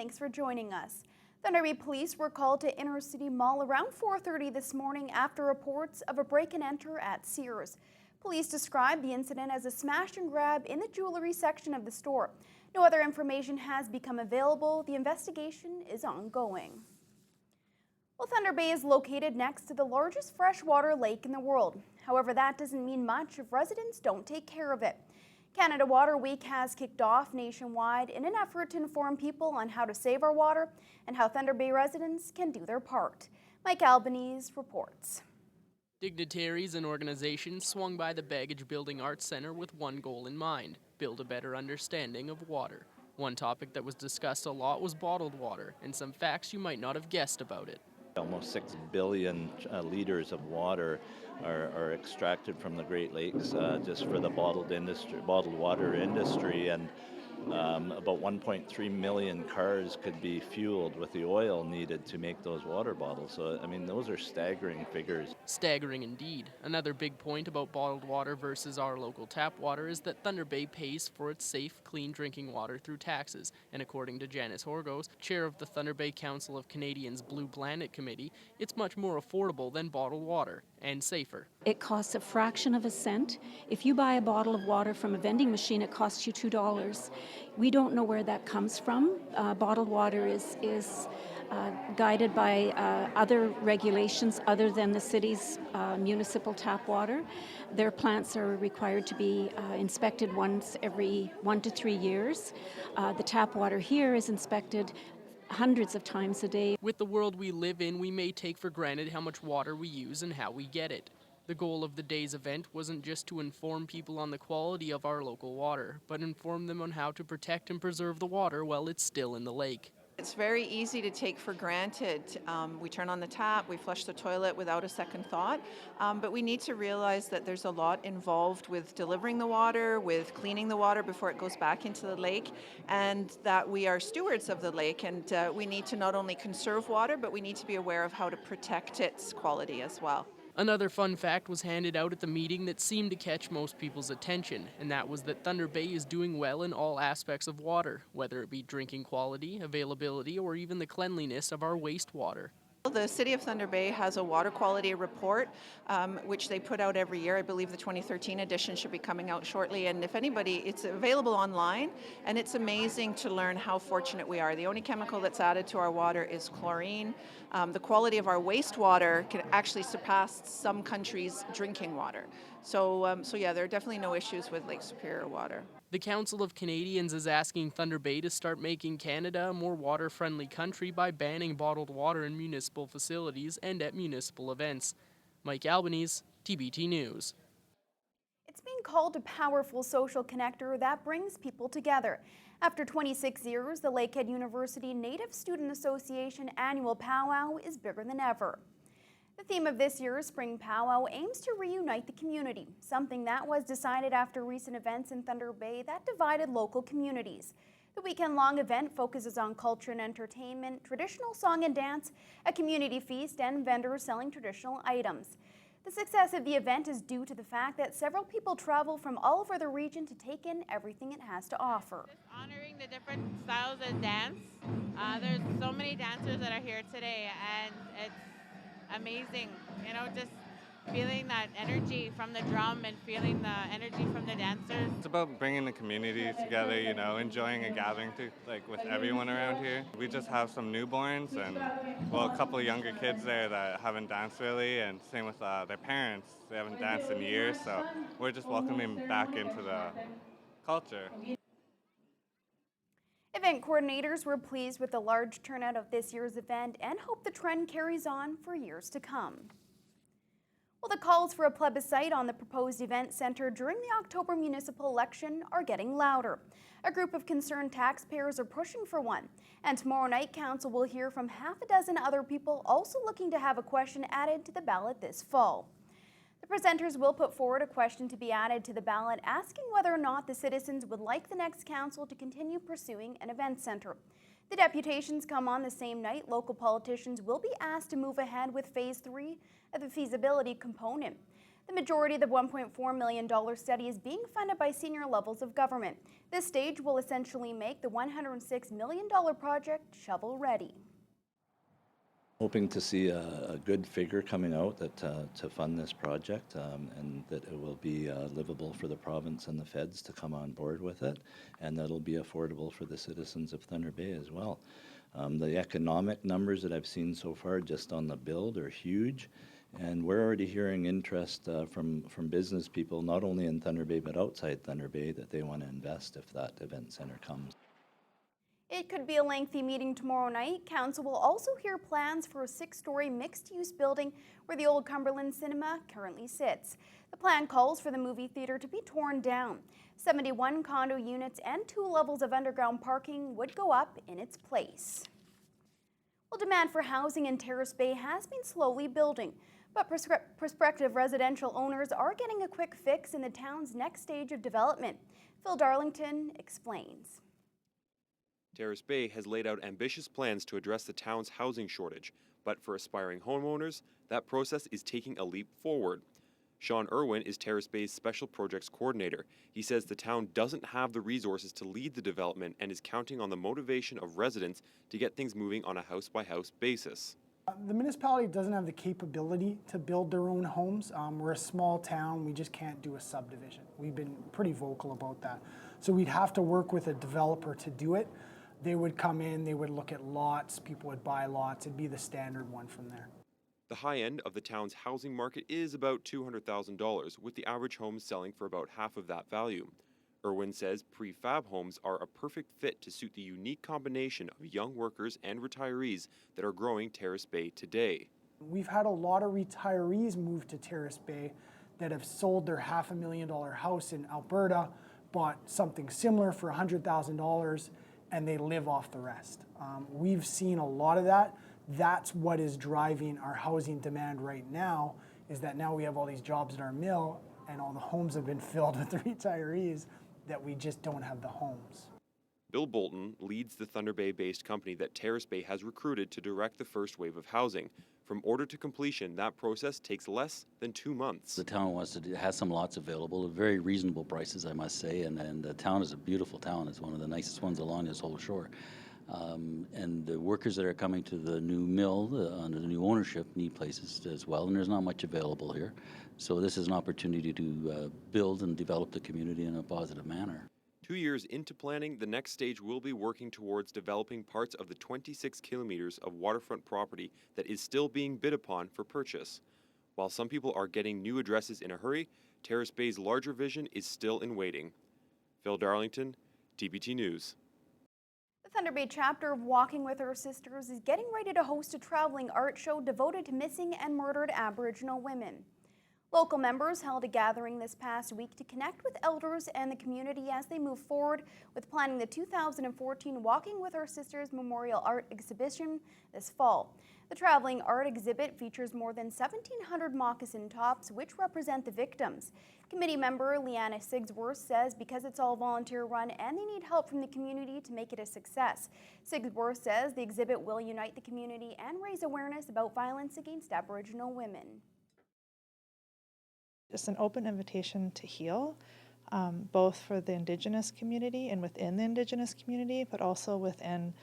thanks for joining us. Thunder Bay Police were called to Inner City Mall around 4:30 this morning after reports of a break-and-enter at Sears. Police described the incident as a smash and grab in the jewelry section of the store. No other information has become available. The investigation is ongoing. Well, Thunder Bay is located next to the largest freshwater lake in the world. However, that doesn't mean much if residents don't take care of it. Canada Water Week has kicked off nationwide in an effort to inform people on how to save our water and how Thunder Bay residents can do their part. Mike Albanese reports. Dignitaries and organizations swung by the Baggage Building Arts Center with one goal in mind: build a better understanding of water. One topic that was discussed a lot was bottled water and some facts you might not have guessed about it. Almost 6 billion liters of water are extracted from the Great Lakes just for the bottled water industry, and about 1.3 million cars could be fueled with the oil needed to make those water bottles. So, I mean, those are staggering figures. Staggering indeed. Another big point about bottled water versus our local tap water is that Thunder Bay pays for its safe, clean drinking water through taxes. And according to Janice Horgos, chair of the Thunder Bay Council of Canadians' Blue Planet Committee, it's much more affordable than bottled water and safer. It costs a fraction of a cent. If you buy a bottle of water from a vending machine, it costs you $2. We don't know where that comes from. Bottled water is guided by other regulations other than the city's municipal tap water. Their plants are required to be inspected once every 1 to 3 years. The tap water here is inspected hundreds of times a day. With the world we live in, we may take for granted how much water we use and how we get it. The goal of the day's event wasn't just to inform people on the quality of our local water, but inform them on how to protect and preserve the water while it's still in the lake. It's very easy to take for granted. We turn on the tap, we flush the toilet without a second thought, but we need to realize that there's a lot involved with delivering the water, with cleaning the water before it goes back into the lake, and that we are stewards of the lake, and we need to not only conserve water, but we need to be aware of how to protect its quality as well. Another fun fact was handed out at the meeting that seemed to catch most people's attention, and that was that Thunder Bay is doing well in all aspects of water, whether it be drinking quality, availability, or even the cleanliness of our wastewater. The City of Thunder Bay has a water quality report, which they put out every year. I believe the 2013 edition should be coming out shortly. And if anybody, it's available online, and it's amazing to learn how fortunate we are. The only chemical that's added to our water is chlorine. The quality of our wastewater can actually surpass some countries' drinking water. So yeah, there are definitely no issues with Lake Superior water. The Council of Canadians is asking Thunder Bay to start making Canada a more water-friendly country by banning bottled water in municipal facilities and at municipal events. Mike Albanese, TBT News. It's being called a powerful social connector that brings people together. After 26 years, the Lakehead University Native Student Association annual powwow is bigger than ever. The theme of this year's Spring Powwow aims to reunite the community, something that was decided after recent events in Thunder Bay that divided local communities. The weekend-long event focuses on culture and entertainment, traditional song and dance, a community feast, and vendors selling traditional items. The success of the event is due to the fact that several people travel from all over the region to take in everything it has to offer. Just honoring the different styles of dance. There's so many dancers that are here today, and it's amazing, you know, just feeling that energy from the drum and feeling the energy from the dancers. It's about bringing the community together, you know, enjoying a gathering with everyone around here. We just have some newborns and, well, a couple of younger kids there that haven't danced really, and same with their parents. They haven't danced in years, so we're just welcoming back into the culture. Event coordinators were pleased with the large turnout of this year's event and hope the trend carries on for years to come. Well, the calls for a plebiscite on the proposed event center during the October municipal election are getting louder. A group of concerned taxpayers are pushing for one, and tomorrow night council will hear from half a dozen other people also looking to have a question added to the ballot this fall. The presenters will put forward a question to be added to the ballot asking whether or not the citizens would like the next council to continue pursuing an event center. The deputations come on the same night. Local politicians will be asked to move ahead with Phase 3 of the feasibility component. The majority of the $1.4 million study is being funded by senior levels of government. This stage will essentially make the $106 million project shovel-ready. Hoping to see a good figure coming out that to fund this project, and that it will be livable for the province and the feds to come on board with it, and that it'll be affordable for the citizens of Thunder Bay as well. The economic numbers that I've seen so far just on the build are huge, and we're already hearing interest from business people, not only in Thunder Bay but outside Thunder Bay, that they want to invest if that event center comes. It could be a lengthy meeting tomorrow night. Council will also hear plans for a 6-story mixed-use building where the old Cumberland Cinema currently sits. The plan calls for the movie theater to be torn down. 71 condo units and 2 levels of underground parking would go up in its place. Well, demand for housing in Terrace Bay has been slowly building, but prospective residential owners are getting a quick fix in the town's next stage of development. Phil Darlington explains. Terrace Bay has laid out ambitious plans to address the town's housing shortage, but for aspiring homeowners, that process is taking a leap forward. Sean Irwin is Terrace Bay's Special Projects Coordinator. He says the town doesn't have the resources to lead the development and is counting on the motivation of residents to get things moving on a house-by-house basis. The municipality doesn't have the capability to build their own homes. We're a small town, we just can't do a subdivision. We've been pretty vocal about that. So we'd have to work with a developer to do it. They would come in, they would look at lots, people would buy lots, it'd be the standard one from there. The high end of the town's housing market is about $200,000, with the average home selling for about half of that value. Irwin says prefab homes are a perfect fit to suit the unique combination of young workers and retirees that are growing Terrace Bay today. We've had a lot of retirees move to Terrace Bay that have sold their $500,000 house in Alberta, bought something similar for $100,000, and they live off the rest. We've seen a lot of that. That's what is driving our housing demand right now, is that now we have all these jobs at our mill and all the homes have been filled with the retirees that we just don't have the homes. Bill Bolton leads the Thunder Bay-based company that Terrace Bay has recruited to direct the first wave of housing. From order to completion, that process takes less than 2 months. The town wants to has some lots available at very reasonable prices, I must say, and the town is a beautiful town. It's one of the nicest ones along this whole shore. And the workers that are coming to the new mill under the new ownership need places as well, and there's not much available here. So this is an opportunity to build and develop the community in a positive manner. 2 years into planning, the next stage will be working towards developing parts of the 26 kilometers of waterfront property that is still being bid upon for purchase. While some people are getting new addresses in a hurry, Terrace Bay's larger vision is still in waiting. Phil Darlington, TBT News. The Thunder Bay chapter of Walking with Our Sisters is getting ready to host a traveling art show devoted to missing and murdered Aboriginal women. Local members held a gathering this past week to connect with elders and the community as they move forward with planning the 2014 Walking with Our Sisters Memorial Art Exhibition this fall. The traveling art exhibit features more than 1,700 moccasin tops, which represent the victims. Committee member Leanna Sigsworth says because it's all volunteer run and they need help from the community to make it a success. Sigsworth says the exhibit will unite the community and raise awareness about violence against Aboriginal women. Just an open invitation to heal, both for the Indigenous community and within the Indigenous community, but also within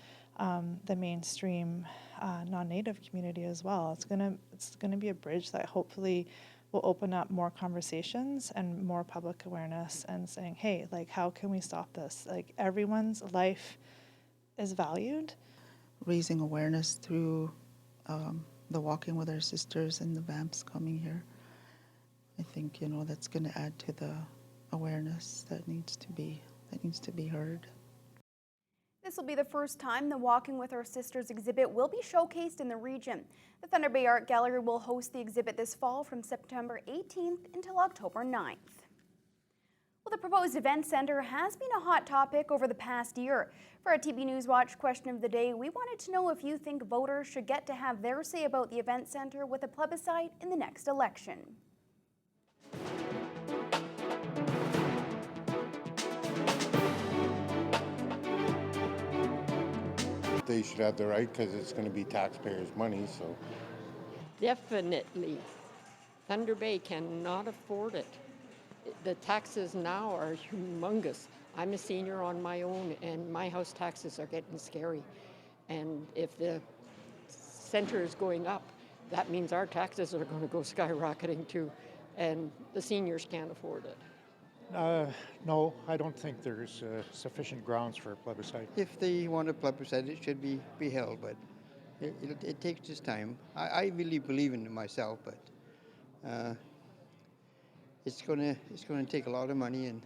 the mainstream non-Native community as well. It's gonna be a bridge that hopefully will open up more conversations and more public awareness and saying, hey, like, how can we stop this? Like, everyone's life is valued. Raising awareness through the Walking with Our Sisters and the VAMPs coming here. I think, that's going to add to the awareness that needs to be heard. This will be the first time the Walking with Our Sisters exhibit will be showcased in the region. The Thunder Bay Art Gallery will host the exhibit this fall from September 18th until October 9th. Well, the proposed event center has been a hot topic over the past year. For our TB News Watch question of the day, we wanted to know if you think voters should get to have their say about the event center with a plebiscite in the next election. They should have the right because it's going to be taxpayers' money, so. Definitely Thunder Bay cannot afford it. The taxes now are humongous. I'm a senior on my own, and my house taxes are getting scary. And if the center is going up, that means our taxes are going to go skyrocketing too, and the seniors can't afford it. No, I don't think there's sufficient grounds for a plebiscite. If they want a plebiscite, it should be held, but it takes just time. I really believe in it myself, but it's gonna take a lot of money, and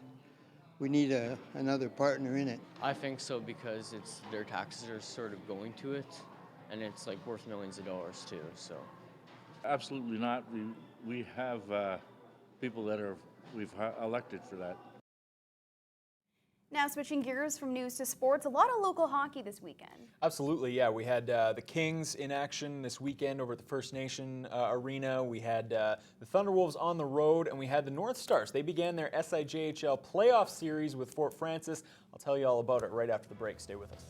we need another partner in it. I think so because their taxes are sort of going to it, and it's like worth millions of dollars too. So, absolutely not. We have people that we've elected for that. Now switching gears from news to sports, a lot of local hockey this weekend. Absolutely, yeah. We had the Kings in action this weekend over at the First Nation Arena. We had the Thunderwolves on the road, and we had the North Stars. They began their SIJHL playoff series with Fort Francis. I'll tell you all about it right after the break. Stay with us.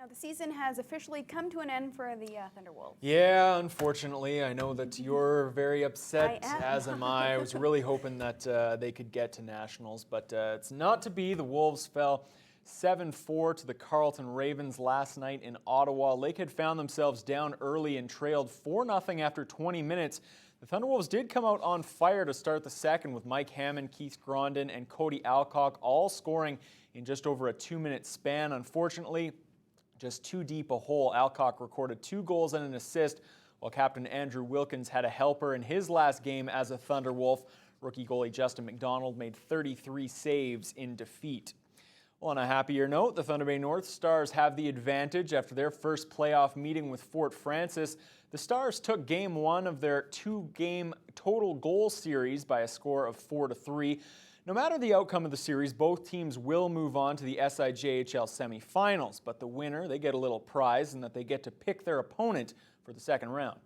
Now, the season has officially come to an end for the Thunderwolves. Yeah, unfortunately. I know that you're very upset, I am. as am I. I was really hoping that they could get to Nationals, but it's not to be. The Wolves fell 7-4 to the Carleton Ravens last night in Ottawa. Lakehead found themselves down early and trailed 4-0 after 20 minutes. The Thunderwolves did come out on fire to start the second, with Mike Hammond, Keith Grondin, and Cody Alcock all scoring in just over a 2-minute span. Unfortunately, just too deep a hole. Alcock recorded 2 goals and an assist, while captain Andrew Wilkins had a helper in his last game as a Thunderwolf. Rookie goalie Justin McDonald made 33 saves in defeat. Well, on a happier note, the Thunder Bay North Stars have the advantage after their first playoff meeting with Fort Francis. The Stars took Game 1 of their 2-game total goal series by a score of 4-3. No matter the outcome of the series, both teams will move on to the SIJHL semifinals, but the winner, they get a little prize in that they get to pick their opponent for the second round.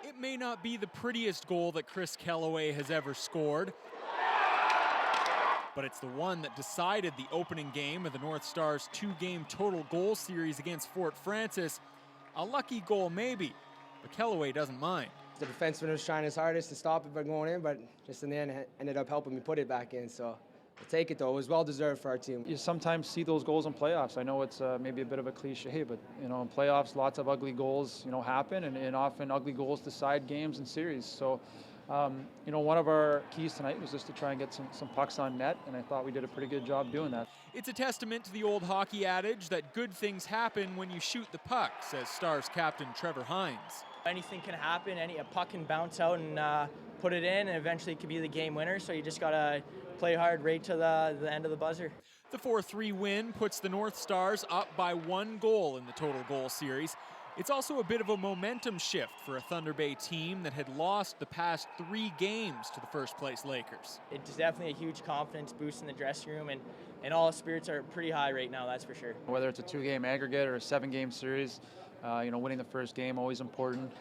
It may not be the prettiest goal that Chris Kellaway has ever scored, but it's the one that decided the opening game of the North Stars' 2-game total goal series against Fort Francis. A lucky goal maybe, but Kellaway doesn't mind. The defenseman was trying his hardest to stop it by going in, but just in the end ended up helping me put it back in. So I'll take it, though. It was well-deserved for our team. You sometimes see those goals in playoffs. I know it's maybe a bit of a cliche, but in playoffs, lots of ugly goals happen, and often ugly goals decide games and series. So one of our keys tonight was just to try and get some pucks on net, and I thought we did a pretty good job doing that. It's a testament to the old hockey adage that good things happen when you shoot the puck, says Stars captain Trevor Hines. Anything can happen. A puck can bounce out and put it in, and eventually it could be the game winner. So you just got to play hard right to the end of the buzzer. The 4-3 win puts the North Stars up by 1 goal in the total goal series. It's also a bit of a momentum shift for a Thunder Bay team that had lost the past 3 games to the first-place Lakers. It's definitely a huge confidence boost in the dressing room, and all the spirits are pretty high right now, that's for sure. Whether it's a 2-game aggregate or a 7-game series, winning the first game always important.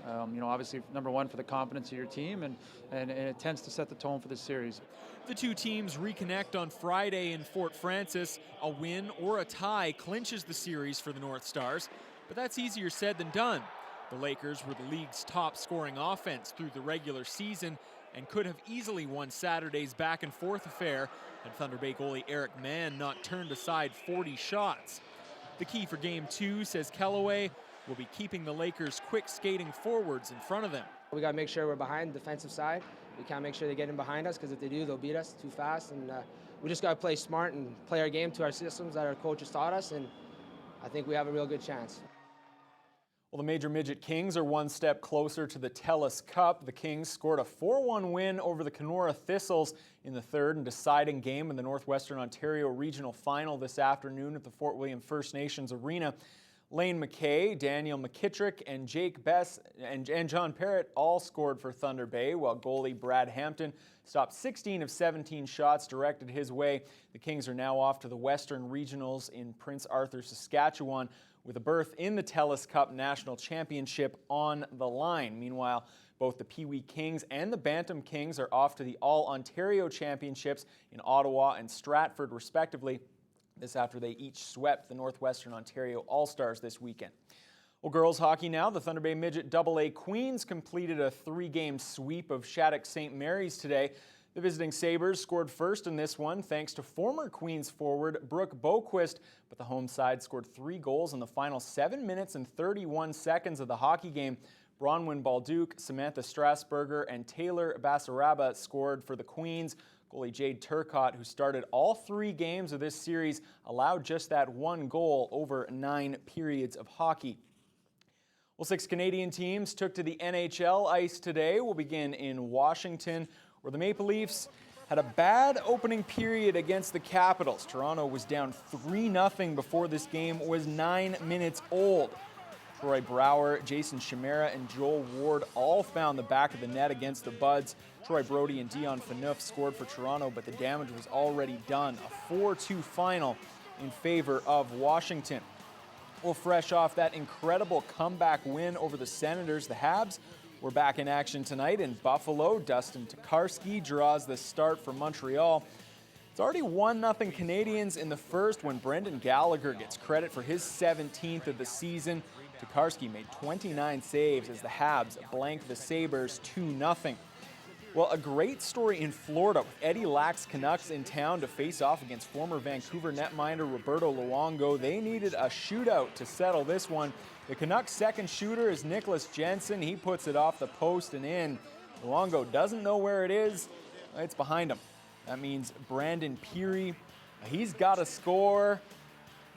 Obviously, number one for the confidence of your team, and it tends to set the tone for the series. The two teams reconnect on Friday in Fort Francis. A win or a tie clinches the series for the North Stars, but that's easier said than done. The Lakers were the league's top scoring offense through the regular season and could have easily won Saturday's back-and-forth affair had Thunder Bay goalie Eric Mann not turned aside 40 shots. The key for Game 2, says Kellaway, will be keeping the Lakers' quick skating forwards in front of them. We got to make sure we're behind the defensive side. We can't make sure they get in behind us, because if they do, they'll beat us too fast. And we just got to play smart and play our game to our systems that our coaches taught us, and I think we have a real good chance. Well, the Major Midget Kings are one step closer to the TELUS Cup. The Kings scored a 4-1 win over the Kenora Thistles in the third and deciding game in the Northwestern Ontario Regional Final this afternoon at the Fort William First Nations Arena. Lane McKay, Daniel McKittrick, and Jake Bess and John Parrott all scored for Thunder Bay, while goalie Brad Hampton stopped 16 of 17 shots directed his way. The Kings are now off to the Western Regionals in Prince Arthur, Saskatchewan, with a berth in the TELUS Cup National Championship on the line. Meanwhile, both the Pee Wee Kings and the Bantam Kings are off to the All-Ontario Championships in Ottawa and Stratford, respectively. This after they each swept the Northwestern Ontario All-Stars this weekend. Well, girls hockey now. The Thunder Bay Midget AA Queens completed a 3-game sweep of Shattuck St. Mary's today. The visiting Sabres scored first in this one thanks to former Queens forward Brooke Boquist, but the home side scored 3 goals in the final 7 minutes and 31 seconds of the hockey game. Bronwyn Balduke, Samantha Strasburger, and Taylor Basaraba scored for the Queens. Goalie Jade Turcotte, who started all 3 games of this series, allowed just that 1 goal over 9 periods of hockey. Well, 6 Canadian teams took to the NHL ice today. We'll begin in Washington, where the Maple Leafs had a bad opening period against the Capitals. Toronto was down 3-0 before this game was 9 minutes old. Troy Brouwer, Jason Chimera, and Joel Ward all found the back of the net against the Buds. Troy Brody and Dion Phaneuf scored for Toronto, but the damage was already done. A 4-2 final in favor of Washington. Well, fresh off that incredible comeback win over the Senators, the Habs were back in action tonight in Buffalo. Dustin Tokarski draws the start for Montreal. It's It's already 1-0 Canadians in the first when Brendan Gallagher gets credit for his 17th of the season. Tokarski made 29 saves as the Habs blanked the Sabres 2-0. Well, a great story in Florida with Eddie Lack's Canucks in town to face off against former Vancouver netminder Roberto Luongo. They needed a shootout to settle this one. The Canucks' second shooter is Nicholas Jensen. He puts it off the post and in. Luongo doesn't know where it is. It's behind him. That means Brandon Peary, he's got to score,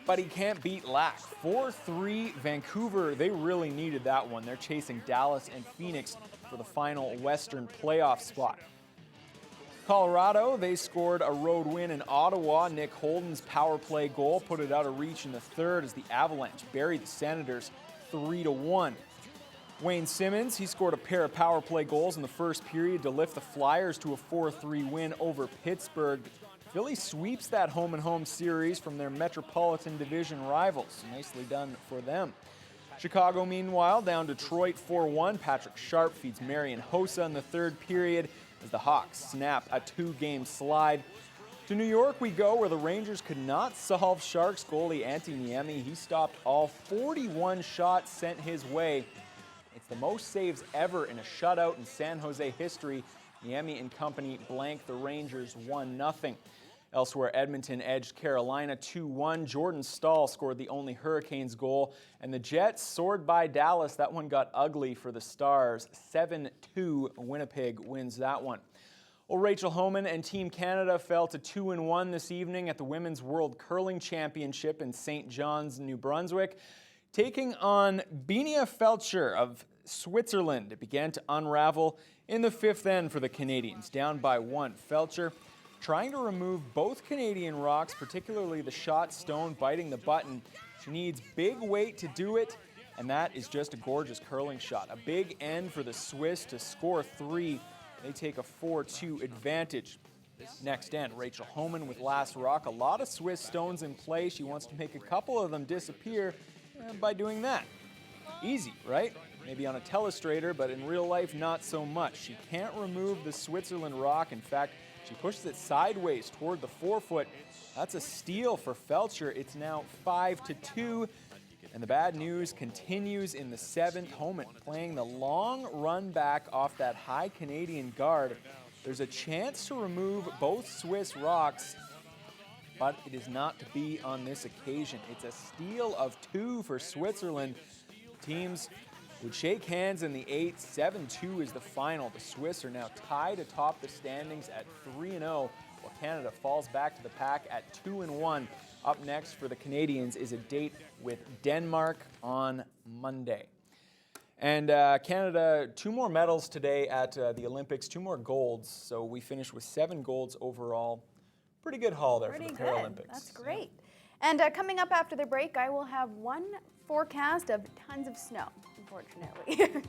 but he can't beat Lack. 4-3 Vancouver, they really needed that one. They're chasing Dallas and Phoenix for the final Western playoff spot. Colorado, they scored a road win in Ottawa. Nick Holden's power play goal put it out of reach in the third as the Avalanche buried the Senators 3-1. Wayne Simmons, he scored a pair of power play goals in the first period to lift the Flyers to a 4-3 win over Pittsburgh. Philly sweeps that home-and-home series from their Metropolitan Division rivals. Nicely done for them. Chicago, meanwhile, down Detroit 4-1. Patrick Sharp feeds Marian Hossa in the third period as the Hawks snap a 2-game slide. To New York we go, where the Rangers could not solve Sharks goalie Antti Niemi. He stopped all 41 shots sent his way. It's the most saves ever in a shutout in San Jose history. Niemi and company blanked the Rangers 1-0. Elsewhere, Edmonton edged Carolina 2-1. Jordan Staal scored the only Hurricanes goal. And the Jets soared by Dallas. That one got ugly for the Stars. 7-2, Winnipeg wins that one. Well, Rachel Homan and Team Canada fell to 2-1 this evening at the Women's World Curling Championship in St. John's, New Brunswick. Taking on Binia Felcher of Switzerland, it began to unravel in the fifth end for the Canadians, down by 1. Felcher trying to remove both Canadian rocks, particularly the shot stone biting the button. She needs big weight to do it, and that is just a gorgeous curling shot. A big end for the Swiss to score 3. They take a 4-2 advantage. Next end, Rachel Homan with last rock. A lot of Swiss stones in play. She wants to make a couple of them disappear by doing that. Easy, right? Maybe on a telestrator, but in real life, not so much. She can't remove the Switzerland rock. In fact, she pushes it sideways toward the forefoot. That's a steal for Felcher. It's now 5-2. And the bad news continues in the 7th. Homan playing the long run back off that high Canadian guard. There's a chance to remove both Swiss rocks, but it is not to be on this occasion. It's a steal of 2 for Switzerland. Teams would shake hands in the 8th. 7-2 is the final. The Swiss are now tied atop the standings at 3-0, while Canada falls back to the pack at 2-1. Up next for the Canadians is a date with Denmark on Monday. And Canada, 2 more medals today at the Olympics, 2 more golds. So we finished with 7 golds overall. Pretty good haul there for the Paralympics. That's great. And coming up after the break, I will have one forecast of tons of snow, unfortunately.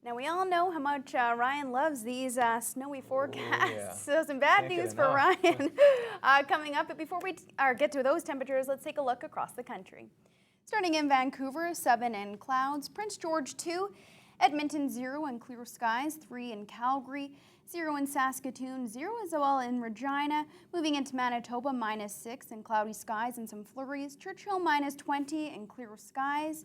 Now, we all know how much Ryan loves these snowy forecasts. yeah. So some bad Can't get news for enough. Ryan coming up. But before we get to those temperatures, let's take a look across the country. Starting in Vancouver, 7 and clouds. Prince George 2. Edmonton 0 and clear skies. 3 in Calgary. 0 in Saskatoon. 0 as well in Regina. Moving into Manitoba, -6 and cloudy skies and some flurries. Churchill -20 and clear skies.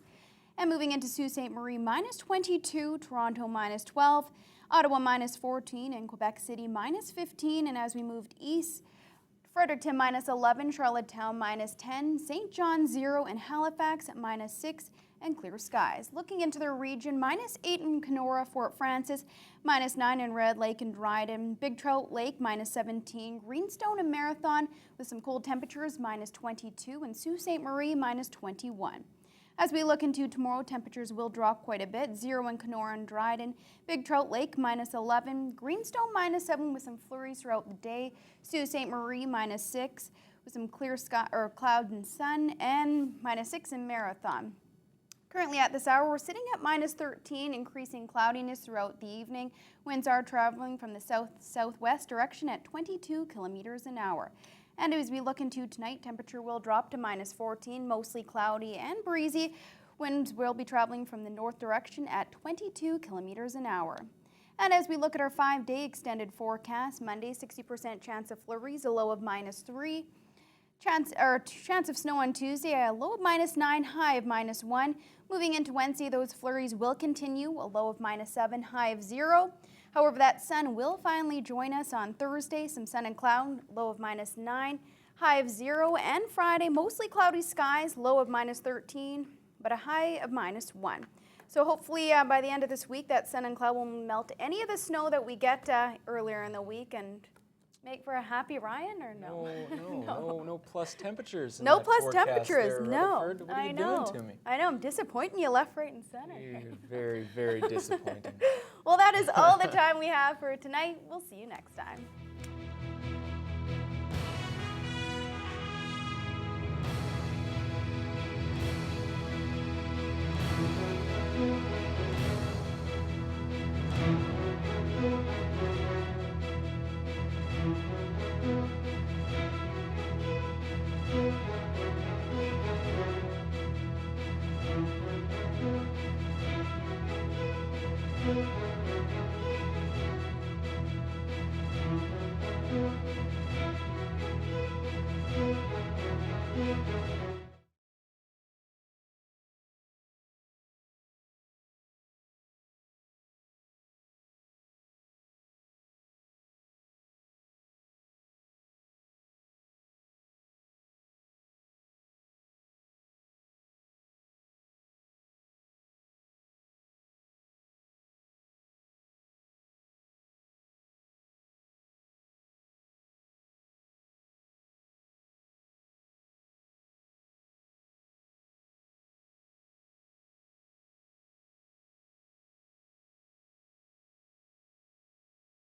And moving into Sault Ste. Marie, -22, Toronto -12, Ottawa -14, and Quebec City -15. And as we moved east, Fredericton -11, Charlottetown -10, St. John 0, and Halifax at -6 and clear skies. Looking into the region, -8 in Kenora, Fort Frances, -9 in Red Lake and Dryden, Big Trout Lake -17, Greenstone and Marathon with some cold temperatures -22, and Sault Ste. Marie -21. As we look into tomorrow, temperatures will drop quite a bit. 0 in Kenora and Dryden, Big Trout Lake -11, Greenstone -7 with some flurries throughout the day, Sault Ste. Marie -6 with some clear sky or cloud and sun, and -6 in Marathon. Currently at this hour, we're sitting at -13, increasing cloudiness throughout the evening. Winds are traveling from the south-southwest direction at 22 kilometers an hour. And as we look into tonight, temperature will drop to -14, mostly cloudy and breezy. Winds will be traveling from the north direction at 22 kilometers an hour. And as we look at our 5-day extended forecast, Monday, 60% chance of flurries, a low of -3. Chance of snow on Tuesday, a low of -9, high of -1. Moving into Wednesday, those flurries will continue, a low of -7, high of 0. However, that sun will finally join us on Thursday, some sun and cloud, low of -9, high of 0. And Friday, mostly cloudy skies, low of -13, but a high of -1. So hopefully by the end of this week, that sun and cloud will melt any of the snow that we get earlier in the week and make for a happy Ryan, or no? No plus temperatures. No plus temperatures, there, no. Rutherford. What are I you know. doing to me? I know, I'm disappointing you left, right, and center. You're very, very disappointing. Well, that is all the time we have for tonight. We'll see you next time.